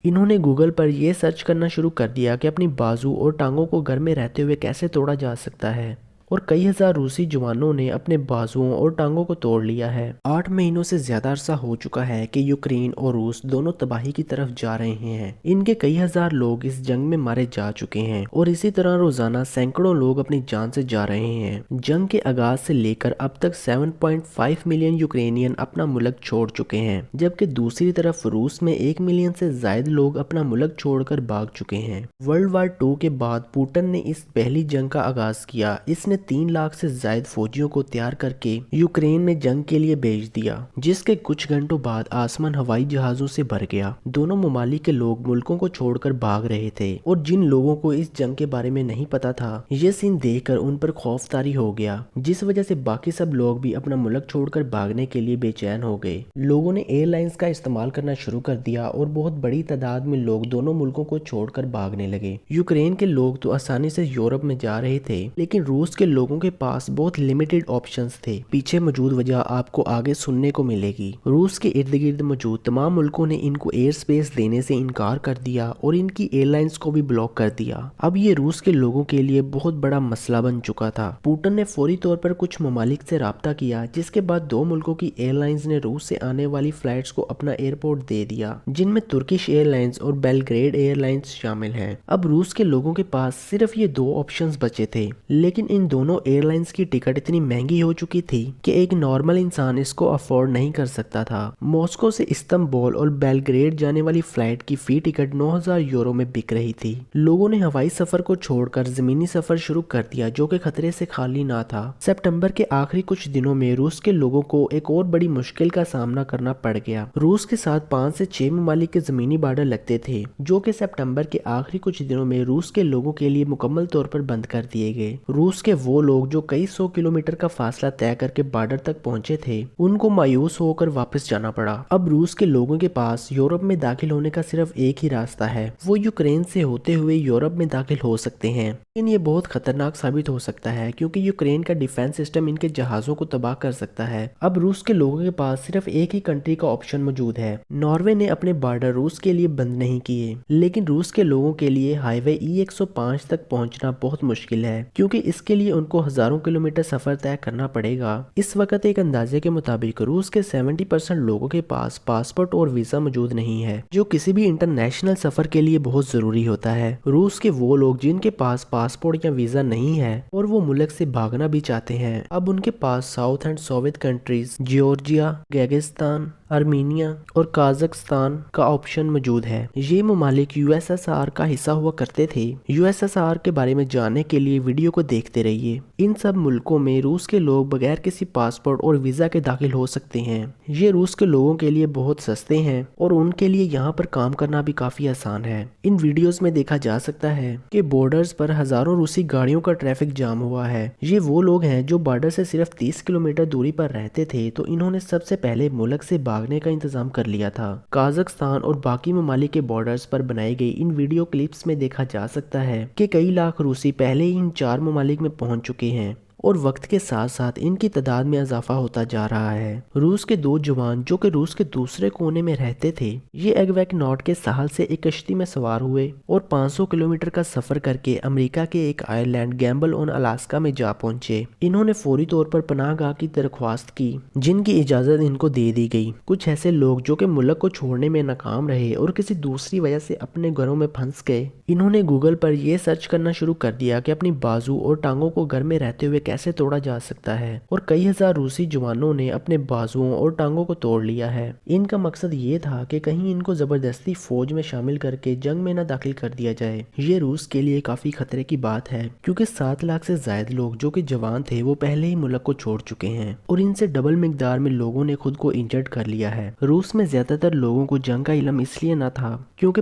انہوں نے گوگل پر یہ سرچ کرنا شروع کر دیا کہ اپنی بازو اور ٹانگوں کو گھر میں رہتے ہوئے کیسے توڑا جا سکتا ہے، اور کئی ہزار روسی جوانوں نے اپنے بازوؤں اور ٹانگوں کو توڑ لیا ہے۔ 8 مہینوں سے زیادہ عرصہ ہو چکا ہے کہ یوکرین اور روس دونوں تباہی کی طرف جا رہے ہیں۔ ان کے کئی ہزار لوگ اس جنگ میں مارے جا چکے ہیں، اور اسی طرح روزانہ سینکڑوں لوگ اپنی جان سے جا رہے ہیں۔ جنگ کے آغاز سے لے کر اب تک 7.5 ملین یوکرینین اپنا ملک چھوڑ چکے ہیں، جبکہ دوسری طرف روس میں 1 ملین سے زائد لوگ اپنا ملک چھوڑ کر بھاگ چکے ہیں۔ ورلڈ وار 2 کے بعد پوٹن نے اس پہلی جنگ کا آغاز کیا۔ اس نے 3 لاکھ سے زائد فوجیوں کو تیار کر کے یوکرین میں جنگ کے لیے بھیج دیا، جس کے کچھ گھنٹوں بعد آسمان ہوائی جہازوں سے بھر گیا۔ دونوں ممالک کے لوگ ملکوں کو چھوڑ کر بھاگ رہے تھے، اور جن لوگوں کو اس جنگ کے بارے میں نہیں پتا تھا، یہ سین دیکھ کر ان پر خوف طاری ہو گیا، جس وجہ سے باقی سب لوگ بھی اپنا ملک چھوڑ کر بھاگنے کے لیے بے چین ہو گئے۔ لوگوں نے ایئر لائنز کا استعمال کرنا شروع کر دیا، اور بہت بڑی تعداد میں لوگ دونوں ملکوں کو چھوڑ کر بھاگنے لگے۔ یوکرین کے لوگ تو آسانی سے یورپ میں جا رہے تھے، لیکن روس کے لوگوں کے پاس بہت لمیٹڈ آپشنز تھے۔ پیچھے موجود وجہ آپ کو آگے سننے کو ملے گی۔ روس کے ارد گرد موجود تمام ملکوں نے ان کو ایئر سپیس دینے سے انکار کر دیا، اور ان کی ایئر لائنز کو بھی بلاک کر دیا۔ اب یہ روس کے لوگوں کے لیے بہت بڑا مسئلہ بن چکا تھا۔ پوٹن نے فوری طور پر کچھ ممالک سے رابطہ کیا، جس کے بعد 2 ملکوں کی ایئر لائنز نے روس سے آنے والی فلائٹس کو اپنا ایئرپورٹ دے دیا، جن میں ترکش ایئر لائنز اور بیلگریڈ ایئر لائنز شامل ہیں۔ اب روس کے لوگوں کے پاس صرف یہ 2 آپشنز بچے تھے، لیکن ان دونوں ایئر لائنز کی ٹکٹ اتنی مہنگی ہو چکی تھی کہ ایک نارمل انسان اس کو افورڈ نہیں کر سکتا تھا۔ ماسکو سے استنبول اور بیلگریڈ جانے والی فلائٹ کی فی ٹکٹ 9,000 یورو میں بک رہی تھی۔ لوگوں نے ہوائی سفر کو چھوڑ کر زمینی سفر شروع کر دیا، جو کہ خطرے سے خالی نہ تھا۔ سپٹمبر کے آخری کچھ دنوں میں روس کے لوگوں کو ایک اور بڑی مشکل کا سامنا کرنا پڑ گیا۔ روس کے ساتھ 5 سے 6 ممالک کے زمینی بارڈر لگتے تھے، جو کہ سپٹمبر کے آخری کچھ دنوں میں روس کے لوگوں کے لیے مکمل طور پر بند کر دیے گئے۔ روس کے وہ لوگ جو کئی 100 کلومیٹر کا فاصلہ طے کر کے بارڈر تک پہنچے تھے، ان کو مایوس ہو کر واپس جانا پڑا۔ اب روس کے لوگوں کے پاس یورپ میں داخل ہونے کا صرف ایک ہی راستہ ہے، وہ یوکرین سے ہوتے ہوئے یورپ میں داخل ہو سکتے ہیں، لیکن یہ بہت خطرناک ثابت ہو سکتا ہے، کیونکہ یوکرین کا ڈیفنس سسٹم ان کے جہازوں کو تباہ کر سکتا ہے۔ اب روس کے لوگوں کے پاس صرف ایک ہی کنٹری کا آپشن موجود ہے۔ ناروے نے اپنے بارڈر روس کے لیے بند نہیں کیے، لیکن روس کے لوگوں کے لیے ہائی وے E105 تک پہنچنا بہت مشکل ہے، کیونکہ اس کے لیے ان کو ہزاروں کلومیٹر سفر طے کرنا پڑے گا۔ اس وقت ایک اندازے کے مطابق روس کے 70% لوگوں کے پاس پاسپورٹ اور ویزا موجود نہیں ہے، جو کسی بھی انٹرنیشنل سفر کے لیے بہت ضروری ہوتا ہے۔ روس کے وہ لوگ جن کے پاس پاسپورٹ یا ویزا نہیں ہے اور وہ ملک سے بھاگنا بھی چاہتے ہیں، اب ان کے پاس south and Soviet countries Georgia, Kyrgyzstan, Armenia اور قازقستان کا آپشن موجود ہے۔ یہ ممالک USSR کا حصہ ہوا کرتے تھے۔ USSR کے بارے میں جاننے کے لیے ویڈیو کو دیکھتے رہیے۔ ان سب ملکوں میں روس کے لوگ بغیر کسی پاسپورٹ اور ویزا کے داخل ہو سکتے ہیں۔ یہ روس کے لوگوں کے لیے بہت سستے ہیں، اور ان کے لیے یہاں پر کام کرنا بھی کافی آسان ہے۔ ان ویڈیوز میں دیکھا جا سکتا ہے کہ بارڈرز پر ہزاروں روسی گاڑیوں کا ٹریفک جام ہوا ہے۔ یہ وہ لوگ ہیں جو بارڈر سے صرف 30 کلومیٹر دوری پر رہتے تھے، تو انہوں نے سب سے پہلے ملک سے بھاگنے کا انتظام کر لیا تھا۔ قازقستان اور باقی ممالک کے بارڈرز پر بنائی گئی ان ویڈیو کلپس میں دیکھا جا سکتا ہے کہ کئی لاکھ روسی پہلے ہی ان 4 ممالک میں پہنچ چکے ہیں، اور وقت کے ساتھ ساتھ ان کی تعداد میں اضافہ ہوتا جا رہا ہے۔ روس کے 2 جوان جو کہ روس کے دوسرے کونے میں رہتے تھے، یہ ایگویک ناٹ کے ساحل سے ایک کشتی میں سوار ہوئے اور 500 کلومیٹر کا سفر کر کے امریکہ کے ایک آئر لینڈ گیمبل آن الاسکا میں جا پہنچے۔ انہوں نے فوری طور پر پناہ گاہ کی درخواست کی، جن کی اجازت ان کو دے دی گئی۔ کچھ ایسے لوگ جو کہ ملک کو چھوڑنے میں ناکام رہے اور کسی دوسری وجہ سے اپنے گھروں میں پھنس گئے، انہوں نے گوگل پر یہ سرچ کرنا شروع کر دیا کہ اپنی بازو اور ٹانگوں کو گھر میں رہتے ہوئے کیسے توڑا جا سکتا ہے، اور کئی ہزار روسی جوانوں نے اپنے بازوؤں اور ٹانگوں کو توڑ لیا ہے۔ ان کا مقصد یہ تھا کہ کہیں ان کو زبردستی فوج میں شامل کر کے جنگ میں نہ داخل کر دیا جائے۔ یہ روس کے لیے کافی خطرے کی بات ہے، کیونکہ 7 لاکھ سے زائد لوگ جو کہ جوان تھے وہ پہلے ہی ملک کو چھوڑ چکے ہیں، اور ان سے ڈبل مقدار میں لوگوں نے خود کو انجرڈ کر لیا ہے۔ روس میں زیادہ تر لوگوں کو جنگ کا علم اس لیے نہ تھا کیونکہ